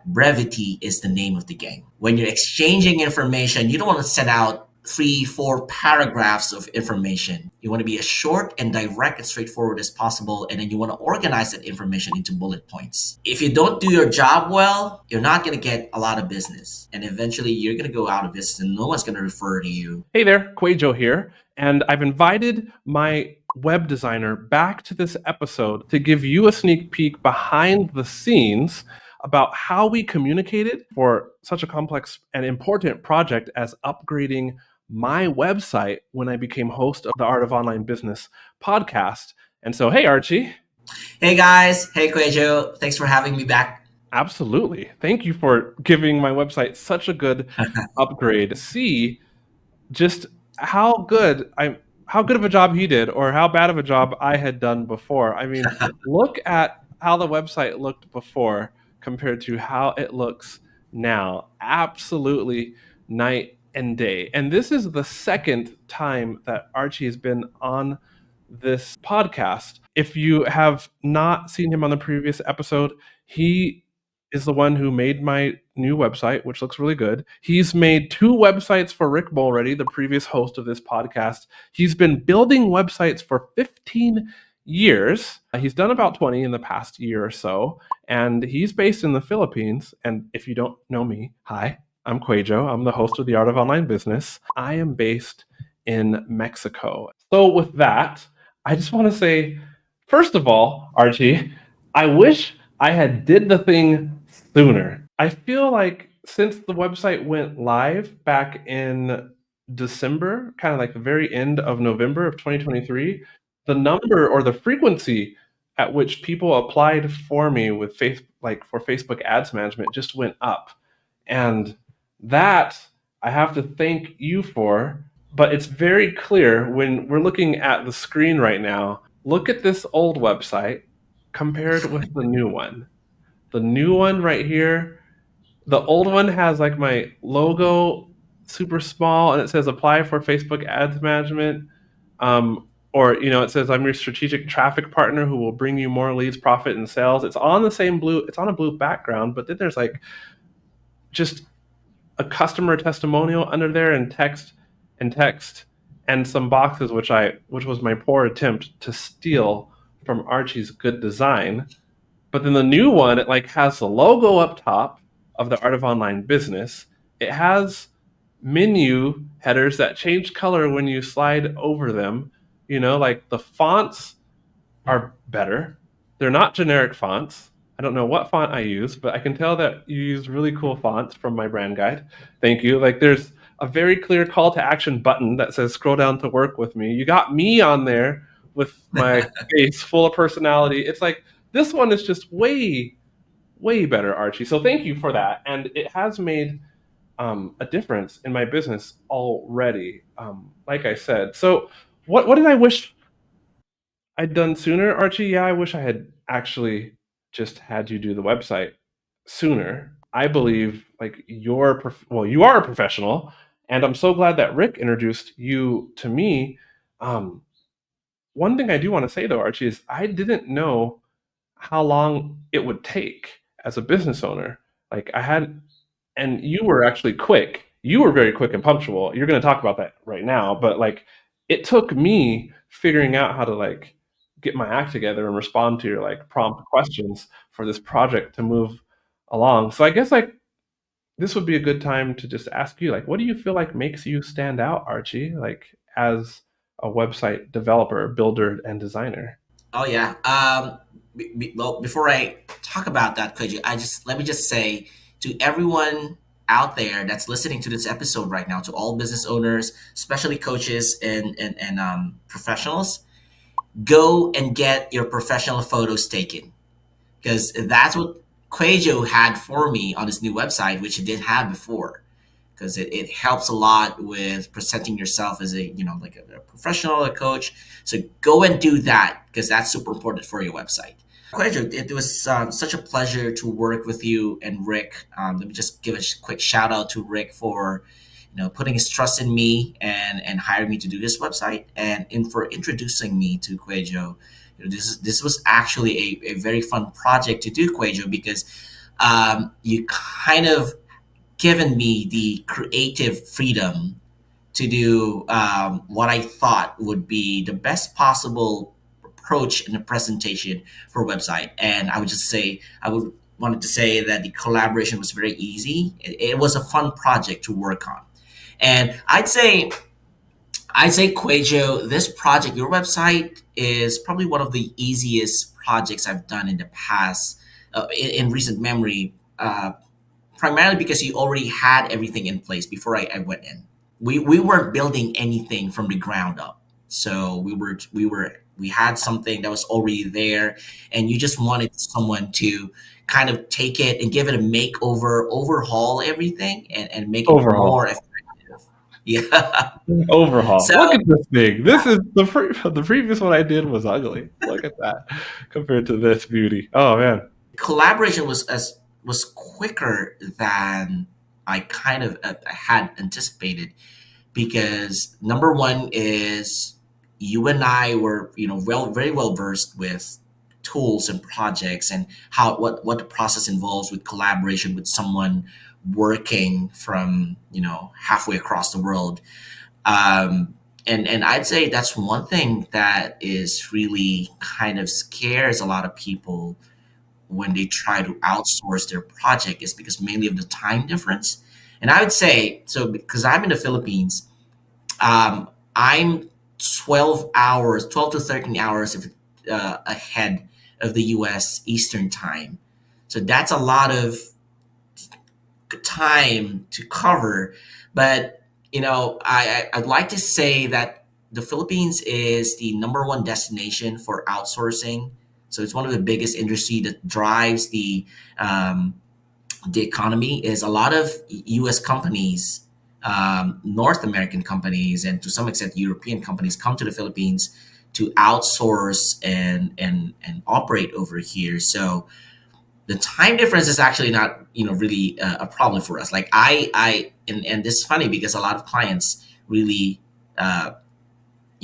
brevity is the name of the game. When you're exchanging information, you don't want to send out 3, 4 paragraphs of information. You want to be as short and direct and straightforward as possible, and then you want to organize that information into bullet points. If you don't do your job well, you're not going to get a lot of business, and eventually you're going to go out of business and no one's going to refer to you. Hey there, QUÄY.jo here, and I've invited my web designer back to this episode to give you a sneak peek behind the scenes about how we communicated for such a complex and important project as upgrading my website when I became host of the Art of Online Business podcast. And so, hey, Archie. Hey, guys. Hey, QUÄY.jo. Thanks for having me back. Absolutely. Thank you for giving my website such a good upgrade. See just how good of a job he did or how bad of a job I had done before. I mean, look at how the website looked before compared to how it looks now. Absolutely night and day. And this is the second time that Archie has been on this podcast. If you have not seen him on the previous episode, he is the one who made my new website, which looks really good. He's made 2 websites for Rick Mulready, the previous host of this podcast. He's been building websites for 15 years. He's done about 20 in the past year or so, and he's based in the Philippines. And if you don't know me, hi, I'm QUÄY.jo. I'm the host of The Art of Online Business. I am based in Mexico. So with that, I just want to say, first of all, Archie, I wish I had did the thing sooner. I feel like since the website went live back in December, kind of like the very end of November of 2023, the number or the frequency at which people applied for me with for Facebook ads management just went up. And that I have to thank you for, but it's very clear when we're looking at the screen right now. Look at this old website compared with the new one. The new one right here, the old one has like my logo super small and it says apply for Facebook ads management. Or, it says I'm your strategic traffic partner who will bring you more leads, profit, and sales. It's on a blue background, but then there's like just a customer testimonial under there and text and some boxes, which was my poor attempt to steal from Archie's good design. But then the new one, it has the logo up top of the Art of Online Business. It has menu headers that change color when you slide over them. The fonts are better. They're not generic fonts. I don't know what font I use, but I can tell that you use really cool fonts from my brand guide. Thank you. There's a very clear call to action button that says scroll down to work with me. You got me on there with my face full of personality. It's like, this one is just way, way better, Archie. So thank you for that. And it has made a difference in my business already, like I said. So what did I wish I'd done sooner, Archie? Yeah, I wish I had actually just had you do the website sooner. I believe you are a professional, and I'm so glad that Rick introduced you to me. One thing I do want to say though, Archie, is I didn't know how long it would take as a business owner. And you were actually quick. You were very quick and punctual. You're going to talk about that right now, but it took me figuring out how to get my act together and respond to your prompt questions for this project to move along. So I guess this would be a good time to just ask you, what do you feel makes you stand out, Archie, as a website developer, builder, and designer? Oh, yeah. Well, before I talk about that, let me just say to everyone out there that's listening to this episode right now, to all business owners, especially coaches and professionals, go and get your professional photos taken, because that's what QUÄY.jo had for me on his new website, which he didn't have before. Because it helps a lot with presenting yourself as a professional, a coach. So go and do that, because that's super important for your website. QUÄY.jo, it was such a pleasure to work with you and Rick. Let me just give a quick shout out to Rick for putting his trust in me and hiring me to do this website, and for introducing me to QUÄY.jo. This was actually a very fun project to do, QUÄY.jo, because you kind of given me the creative freedom to do what I thought would be the best possible approach in a presentation for a website. And I would just say, I would wanted to say that the collaboration was very easy. It was a fun project to work on. And I'd say QUAY.jo, this project, your website is probably one of the easiest projects I've done in the past, in recent memory, primarily because you already had everything in place before I went in. We weren't building anything from the ground up. So we had something that was already there, and you just wanted someone to kind of take it and give it a makeover, overhaul everything, and make it more Overhaul. effective. Yeah. Overhaul. So Look at this thing. This is the previous one I did was ugly. Look at that compared to this beauty. Oh man. collaboration was quicker than I kind of had anticipated, because number one is you and I were, very well versed with tools and projects, and how what the process involves with collaboration with someone working from halfway across the world. And I'd say that's one thing that is really kind of scares a lot of people when they try to outsource their project, is because mainly of the time difference. And I would say, so because I'm in the Philippines, I'm 12 hours, 12 to 13 hours ahead of the US Eastern time. So that's a lot of time to cover. But, I'd like to say that the Philippines is the number one destination for outsourcing. So it's one of the biggest industry that drives the economy. Is a lot of U.S. companies, North American companies, and to some extent European companies come to the Philippines to outsource and operate over here. So the time difference is actually not really a problem for us. Like and this is funny because a lot of clients really uh,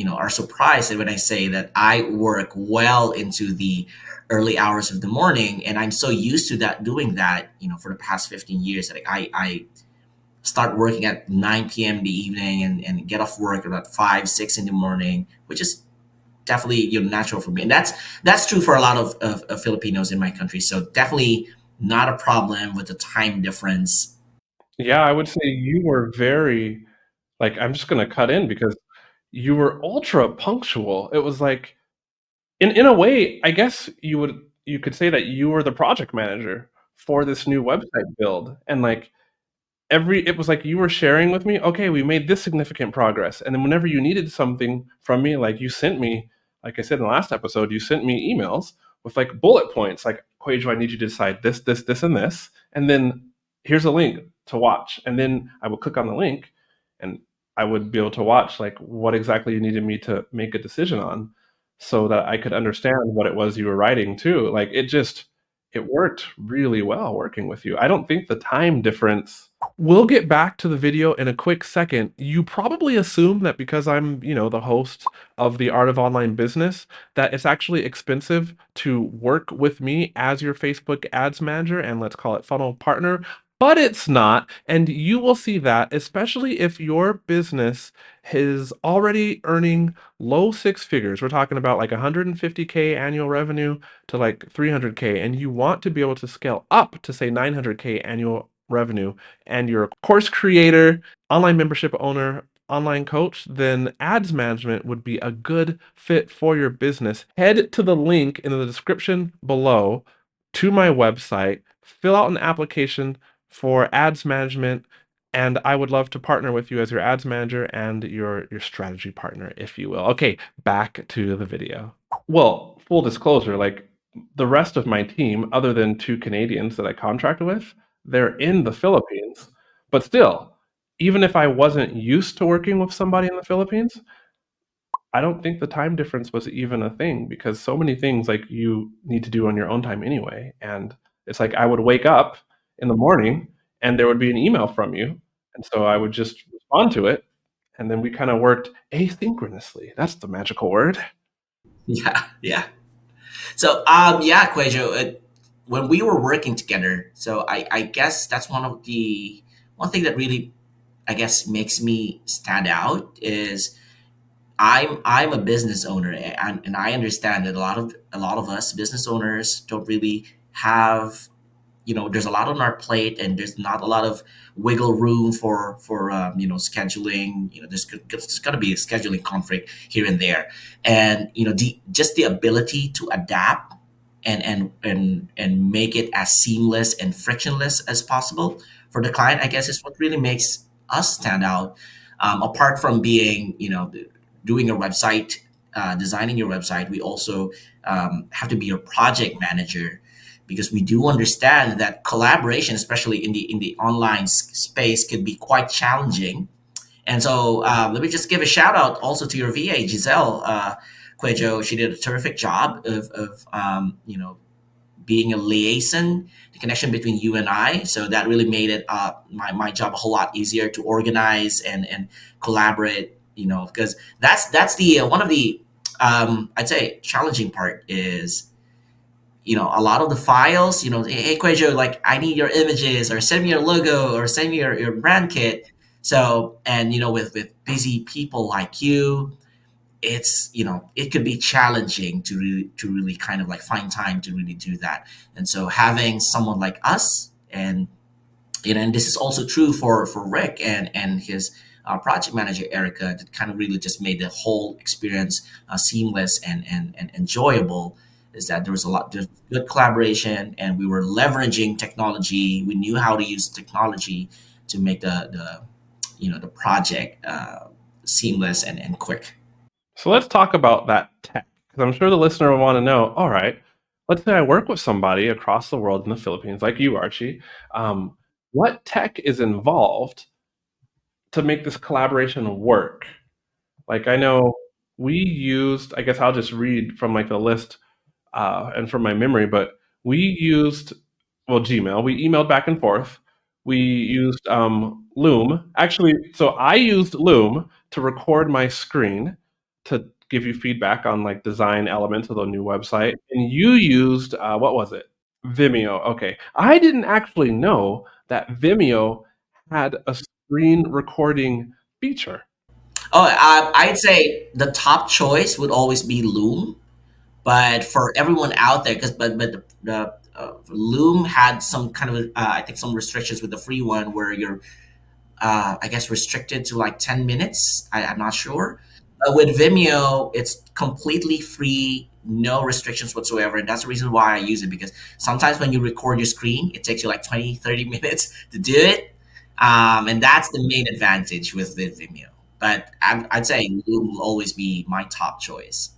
are surprised when I say that I work well into the early hours of the morning, and I'm so used to that doing that, for the past 15 years. Like I start working at 9 p.m. in the evening, and get off work about 5, 6 in the morning, which is definitely natural for me. And that's true for a lot of Filipinos in my country. So definitely not a problem with the time difference. Yeah, I would say you were very like I'm just gonna cut in because you were ultra punctual. It was like in a way, I guess you could say that you were the project manager for this new website build. And like every it was like you were sharing with me, okay, we made this significant progress. And then whenever you needed something from me, like you sent me, like I said in the last episode, you sent me emails with like bullet points, like QUAY.jo, I need you to decide this, and this, and then here's a link to watch. And then I would click on the link, and I would be able to watch like what exactly you needed me to make a decision on, so that I could understand what it was you were writing too. Like it worked really well working with you. I don't think the time difference. We'll get back to the video in a quick second. You probably assume that because I'm, the host of the Art of Online Business, that it's actually expensive to work with me as your Facebook ads manager and let's call it funnel partner. But it's not. And you will see that, especially if your business is already earning low six figures. We're talking about like 150K annual revenue to like 300K, and you want to be able to scale up to say 900K annual revenue, and you're a course creator, online membership owner, online coach, then ads management would be a good fit for your business. Head to the link in the description below to my website, fill out an application for ads management, and I would love to partner with you as your ads manager and your strategy partner, if you will. Okay, back to the video. Well, full disclosure, like the rest of my team, other than two Canadians that I contract with, they're in the Philippines. But still, even if I wasn't used to working with somebody in the Philippines, I don't think the time difference was even a thing, because so many things like you need to do on your own time anyway. And it's like I would wake up in the morning and there would be an email from you. And so I would just respond to it. And then we kind of worked asynchronously. That's the magical word. Yeah, yeah. So yeah, QUAY.jo. when we were working together, so I guess that's one thing that really, I guess, makes me stand out is I'm a business owner, and I understand that a lot of us business owners don't really have, there's a lot on our plate, and there's not a lot of wiggle room for scheduling. There's going to be a scheduling conflict here and there, and just the ability to adapt and make it as seamless and frictionless as possible for the client, I guess, is what really makes us stand out. Apart from being, doing your website, designing your website, we also have to be your project manager, because we do understand that collaboration, especially in the online space, can be quite challenging. And so let me just give a shout out also to your VA, Giselle QUÄY.jo. She did a terrific job of being a liaison, the connection between you and I. So that really made it my job a whole lot easier to organize and collaborate. Because that's the one of the I'd say challenging part is, a lot of the files, hey QUÄY.jo, like I need your images, or send me your logo, or send me your brand kit. So, and with busy people like you, it could be challenging to really kind of like find time to really do that. And so having someone like us, and this is also true for Rick and his project manager Erica, that kind of really just made the whole experience seamless and enjoyable. Is that there's good collaboration, and we were leveraging technology. We knew how to use technology to make the project seamless and quick. So let's talk about that tech, because I'm sure the listener will want to know. All right, let's say I work with somebody across the world in the Philippines, like you, Archie. Um, what tech is involved to make this collaboration work? Like I know we used. I guess I'll just read from like the list and from my memory, but we used, well, Gmail. We emailed back and forth. We used Loom. Actually, so I used Loom to record my screen to give you feedback on like design elements of the new website. And you used, what was it? Vimeo. Okay. I didn't actually know that Vimeo had a screen recording feature. Oh, I'd say the top choice would always be Loom, but for everyone out there, because but the Loom had some kind of I think some restrictions with the free one, where you're I guess restricted to like 10 minutes. I'm not sure. With Vimeo, it's completely free, no restrictions whatsoever, and that's the reason why I use it, because sometimes when you record your screen, it takes you like 20-30 minutes to do it, and that's the main advantage with Vimeo. But I'd say Loom will always be my top choice.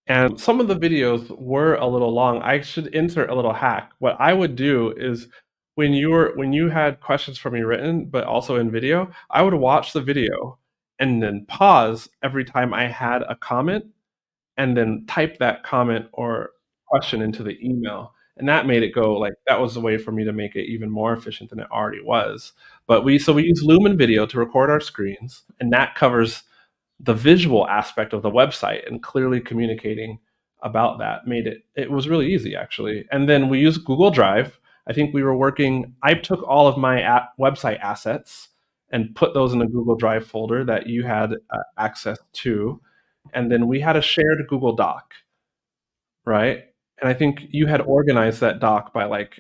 And some of the videos were a little long. I should insert a little hack. What I would do is when you had questions for me written, but also in video, I would watch the video and then pause every time I had a comment and then type that comment or question into the email. And that made it go like that was a way for me to make it even more efficient than it already was. But we use Lumen Video to record our screens, and that covers the visual aspect of the website, and clearly communicating about that made it was really easy actually. And then we used Google Drive. I think we were working, I took all of my website assets and put those in a Google Drive folder that you had access to, and then we had a shared Google Doc, right? And I think you had organized that doc by like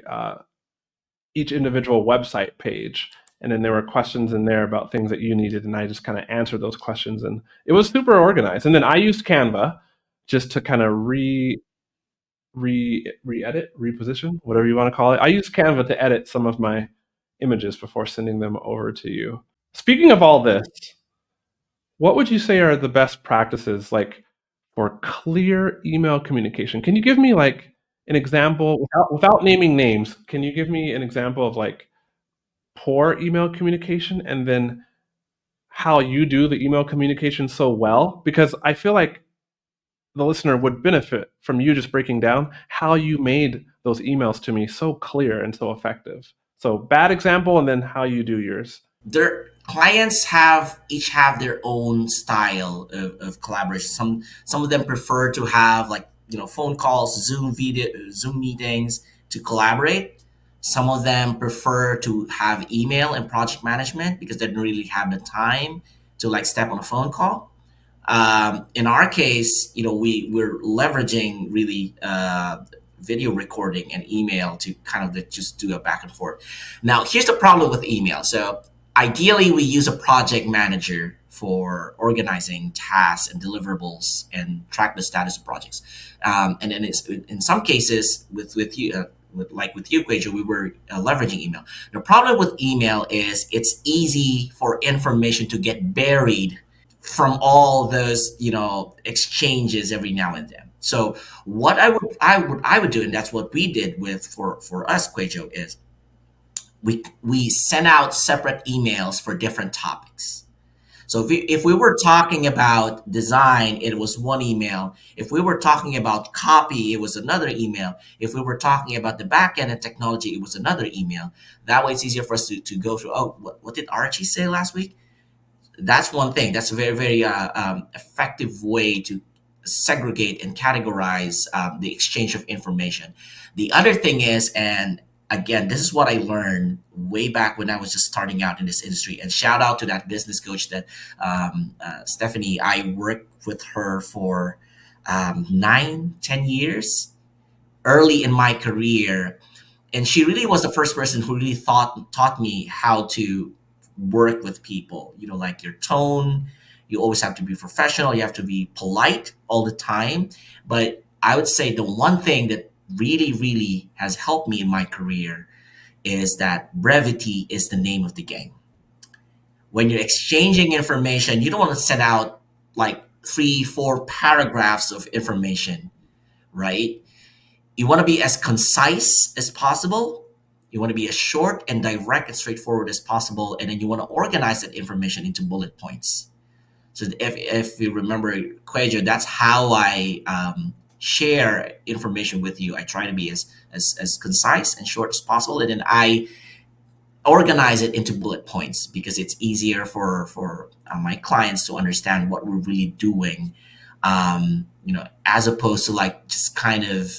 each individual website page, and then there were questions in there about things that you needed, and I just kind of answered those questions, and it was super organized. And then I used Canva just to kind of re-edit, reposition, whatever you want to call it. I used Canva to edit some of my images before sending them over to you. Speaking of all this, what would you say are the best practices like for clear email communication? Can you give me like an example without naming names? Can you give me an example of like poor email communication, and then how you do the email communication so well? Because I feel like the listener would benefit from you just breaking down how you made those emails to me so clear and so effective. So bad example, and then how you do yours. Their clients each have their own style of collaboration. Some of them prefer to have, like, phone calls, Zoom meetings, to collaborate. Some of them prefer to have email and project management because they don't really have the time to like step on a phone call. In our case, we're leveraging really video recording and email to kind of just do a back and forth. Now, here's the problem with email. So, ideally, we use a project manager for organizing tasks and deliverables and track the status of projects. And then in some cases, with you. With you, QUÄY.jo, we were leveraging email. The problem with email is it's easy for information to get buried from all those exchanges every now and then. So what I would do, and that's what we did with for us, QUÄY.jo, is we sent out separate emails for different topics. So if we were talking about design, it was one email. If we were talking about copy, it was another email. If we were talking about the back end and technology, it was another email. That way it's easier for us to go through, oh, what did Archie say last week? That's one thing. That's a very, very effective way to segregate and categorize the exchange of information. The other thing is, and again, this is what I learned way back when I was just starting out in this industry. And shout out to that business coach that Stephanie. I worked with her for 9, 10 years early in my career, and she really was the first person who really taught me how to work with people. Like your tone, you always have to be professional, you have to be polite all the time. But I would say the one thing that really, really has helped me in my career is that brevity is the name of the game. When you're exchanging information, you don't want to send out like 3, 4 paragraphs of information, right? You want to be as concise as possible. You want to be as short and direct and straightforward as possible. And then you want to organize that information into bullet points. So if you remember QUÄY.jo, that's how I share information with you. I try to be as concise and short as possible. And then I organize it into bullet points because it's easier for my clients to understand what we're really doing, as opposed to like just kind of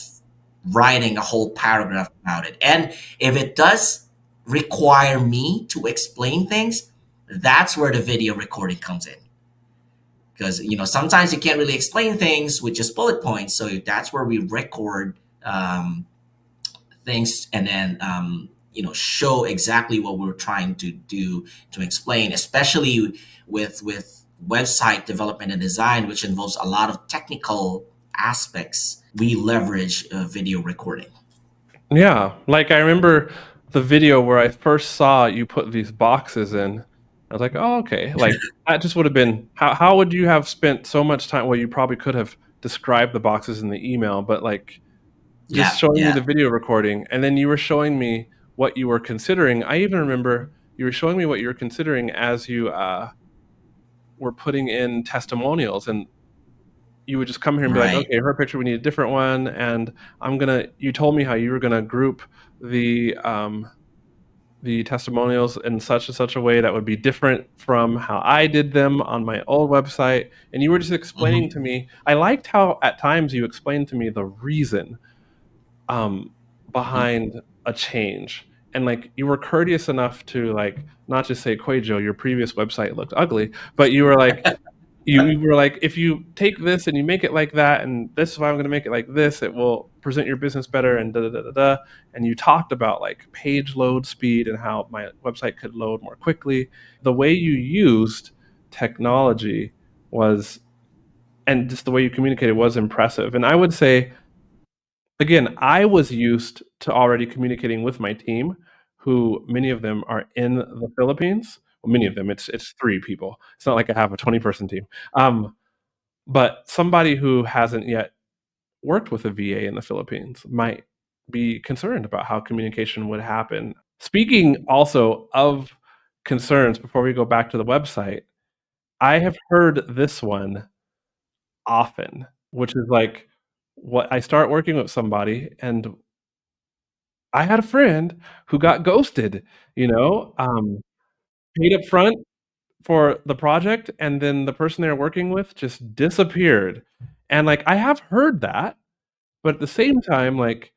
writing a whole paragraph about it. And if it does require me to explain things, that's where the video recording comes in. Because sometimes you can't really explain things with just bullet points, so that's where we record things and then show exactly what we're trying to do to explain, especially with website development and design, which involves a lot of technical aspects. We leverage video recording. Yeah, like I remember the video where I first saw you put these boxes in. I was like, "Oh, okay." Like that just would have been how would you have spent so much time? Well, you probably could have described the boxes in the email, but like just Yeah, showing me yeah, the video recording, and then you were showing me what you were considering. I even remember you were showing me what you were considering as you were putting in testimonials, and you would just come here and be like, right. okay, her picture, we need a different one, and you told me how you were gonna group the the testimonials in such and such a way that would be different from how I did them on my old website. And you were just explaining to Hmm. me. I liked how at times you explained to me the reason um, Hmm. behind a change. And like you were courteous enough to like not just say QUAY.jo, your previous website looked ugly, but you were like, if you take this and you make it like that, and this is why I'm going to make it like this, it will present your business better, and da da da da da. And you talked about like page load speed and how my website could load more quickly. The way you used technology was, and just the way you communicated was impressive. And I would say, again, I was used to already communicating with my team, who many of them are in the Philippines. Well, many of them, it's 3 people. It's not like I have a 20-person team. But somebody who hasn't yet worked with a VA in the Philippines might be concerned about how communication would happen. Speaking also of concerns, before we go back to the website, I have heard this one often, which is like what I start working with somebody, and I had a friend who got ghosted, you know, paid up front for the project, and then the person they were working with just disappeared. And like I have heard that, but at the same time, like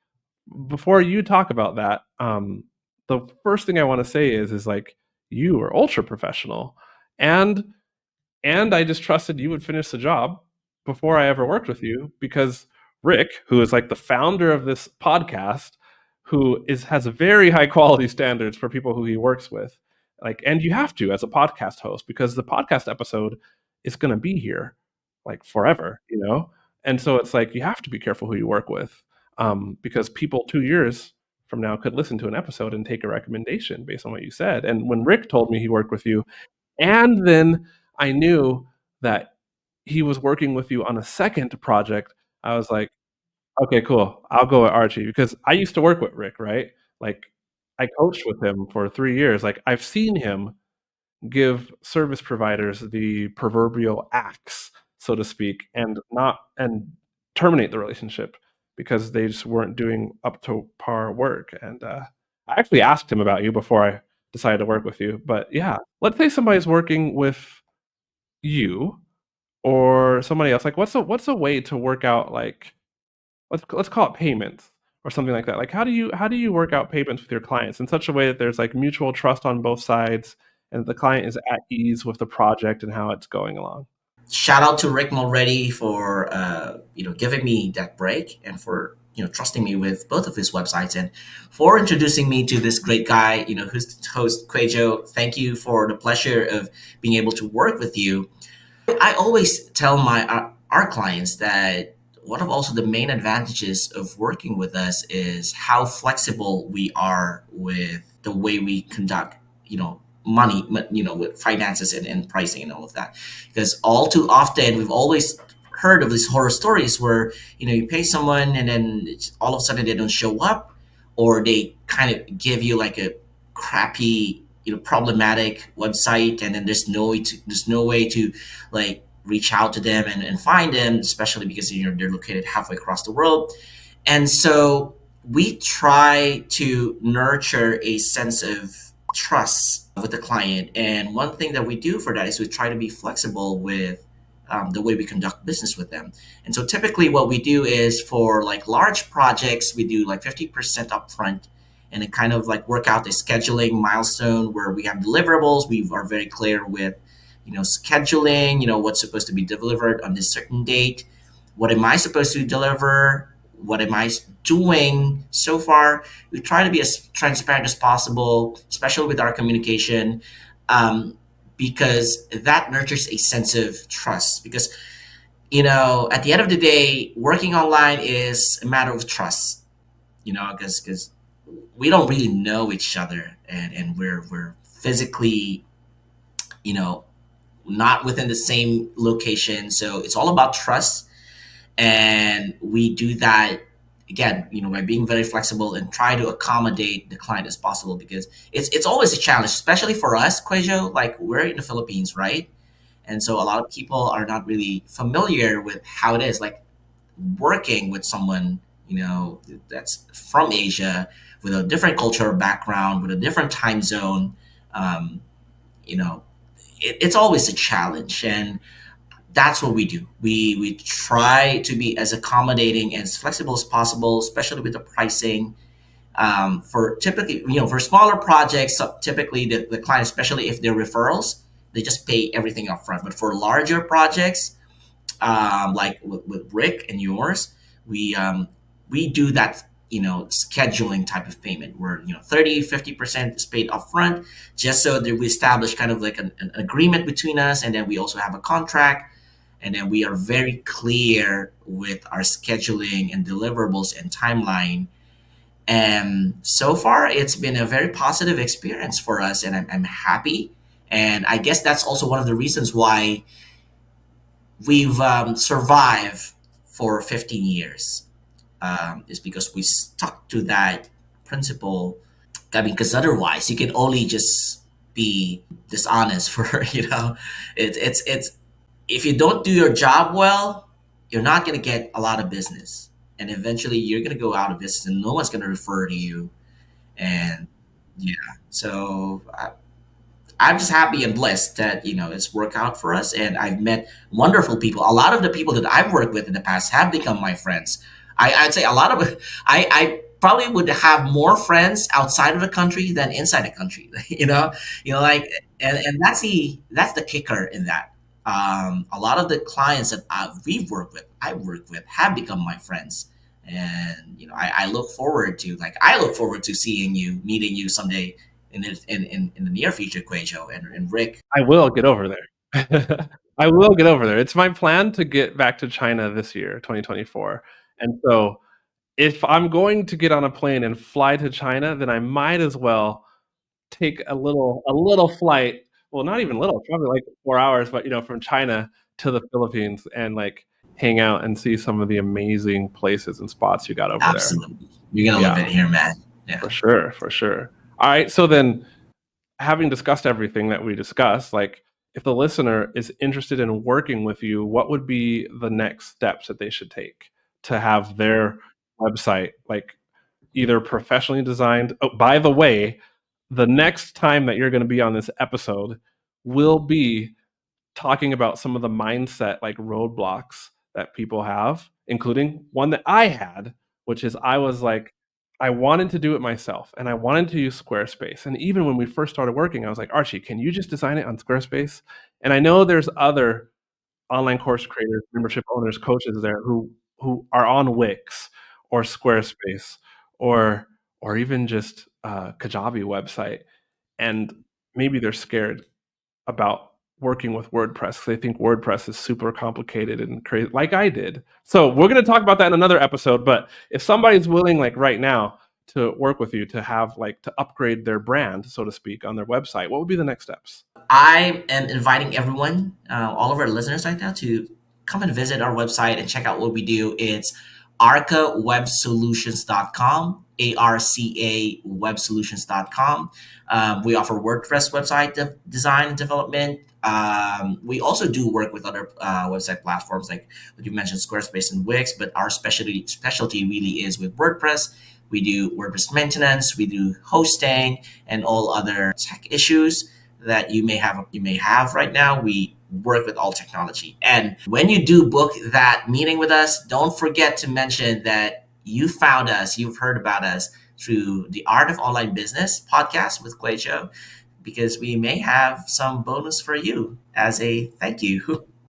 before you talk about that, the first thing I want to say is like you are ultra professional, and I just trusted you would finish the job before I ever worked with you because Rick, who is like the founder of this podcast, who is has very high quality standards for people who he works with, like, and you have to as a podcast host because the podcast episode is going to be here like forever, you know. And so it's like you have to be careful who you work with, because people 2 years from now could listen to an episode and take a recommendation based on what you said. And when Rick told me he worked with you, and then I knew that he was working with you on a second project. I was like, "Okay, cool. I'll go with Archie," because I used to work with Rick, right? Like, I coached with him for 3 years. Like, I've seen him give service providers the proverbial axe, so to speak, and not and terminate the relationship because they just weren't doing up to par work. And I actually asked him about you before I decided to work with you. But yeah, let's say somebody's working with you or somebody else. Like, what's a way to work out like let's call it payments or something like that. Like how do you work out payments with your clients in such a way that there's like mutual trust on both sides and the client is at ease with the project and how it's going along? Shout out to Rick Mulready for giving me that break and for trusting me with both of his websites and for introducing me to this great guy who's the host QUAY.jo. Thank you for the pleasure of being able to work with you. I always tell my our clients that one of also the main advantages of working with us is how flexible we are with the way we conduct, money, with finances and pricing and all of that. Because all too often we've always heard of these horror stories where you pay someone and then all of a sudden they don't show up, or they kind of give you like a crappy, problematic website, and then there's no way to like reach out to them and find them, especially because they're located halfway across the world. And so we try to nurture a sense of trust with the client. And one thing that we do for that is we try to be flexible with the way we conduct business with them. And so typically what we do is for like large projects, we do like 50% upfront and then kind of like work out the scheduling milestone where we have deliverables. We are very clear with, scheduling, what's supposed to be delivered on this certain date. What am I supposed to deliver? What am I doing so far? We try to be as transparent as possible, especially with our communication, because that nurtures a sense of trust. Because, at the end of the day, working online is a matter of trust, because we don't really know each other, and we're physically, you know, not within the same location. So it's all about trust. And we do that again, by being very flexible and try to accommodate the client as possible, because it's always a challenge, especially for us, QUAY.jo. Like, we're in the Philippines, right? And so a lot of people are not really familiar with how it is like working with someone, that's from Asia, with a different cultural background, with a different time zone. Um, you know, it's always a challenge, and that's what we do. We try to be as accommodating and as flexible as possible, especially with the pricing. For typically, for smaller projects, so typically the client, especially if they're referrals, they just pay everything up front. But for larger projects, like with Rick and yours, we do that, scheduling type of payment where 30-50% is paid upfront, just so that we establish kind of like an agreement between us, and then we also have a contract, and then we are very clear with our scheduling and deliverables and timeline. And so far it's been a very positive experience for us, and I'm happy. And I guess that's also one of the reasons why we've survived for 15 years, is because we stuck to that principle. I mean, because otherwise you can only just be dishonest for it's if you don't do your job well, you're not going to get a lot of business, and eventually you're going to go out of business and no one's going to refer to you. And yeah, so I'm just happy and blessed that it's worked out for us, and I've met wonderful people. A lot of the people that I've worked with in the past have become my friends. I'd say a lot of I probably would have more friends outside of the country than inside the country. Like, and that's the kicker in that. A lot of the clients that I work with, have become my friends, and I look forward to seeing you, meeting you someday in the near future, QUAY.jo and Rick. I will get over there. I will get over there. It's my plan to get back to China this year, 2024. And so if I'm going to get on a plane and fly to China, then I might as well take a little flight. Well, not even little, probably like 4 hours, but from China to the Philippines and like hang out and see some of the amazing places and spots you got over there. Absolutely, you're gonna love Yeah, it here, man. Yeah. for sure, for sure. All right, so then having discussed everything that we discussed, like if the listener is interested in working with you, what would be the next steps that they should take to have their website like either professionally designed? Oh, by the way, the next time that you're going to be on this episode will be talking about some of the mindset like roadblocks that people have, including one that I had, which is I was like, I wanted to do it myself and I wanted to use Squarespace. And even when we first started working, I was like, Archie, can you just design it on Squarespace? And I know there's other online course creators, membership owners, coaches there who are on Wix or Squarespace or even just Kajabi website, and maybe they're scared about working with WordPress because they think WordPress is super complicated and crazy, like I did. So we're going to talk about that in another episode. But if somebody's willing, like right now, to work with you to have like to upgrade their brand, so to speak, on their website, what would be the next steps? I am inviting everyone, all of our listeners right now, to come and visit our website and check out what we do. It's arcawebsolutions.com, arcawebsolutions.com. We offer WordPress website design and development. We also do work with other website platforms like what you mentioned, Squarespace and Wix, but our specialty really is with WordPress. We do WordPress maintenance, we do hosting, and all other tech issues that you may have right now. We work with all technology. And when you do book that meeting with us, don't forget to mention that you found us, you've heard about us through the Art of Online Business podcast with QUAY.jo, because we may have some bonus for you as a thank you.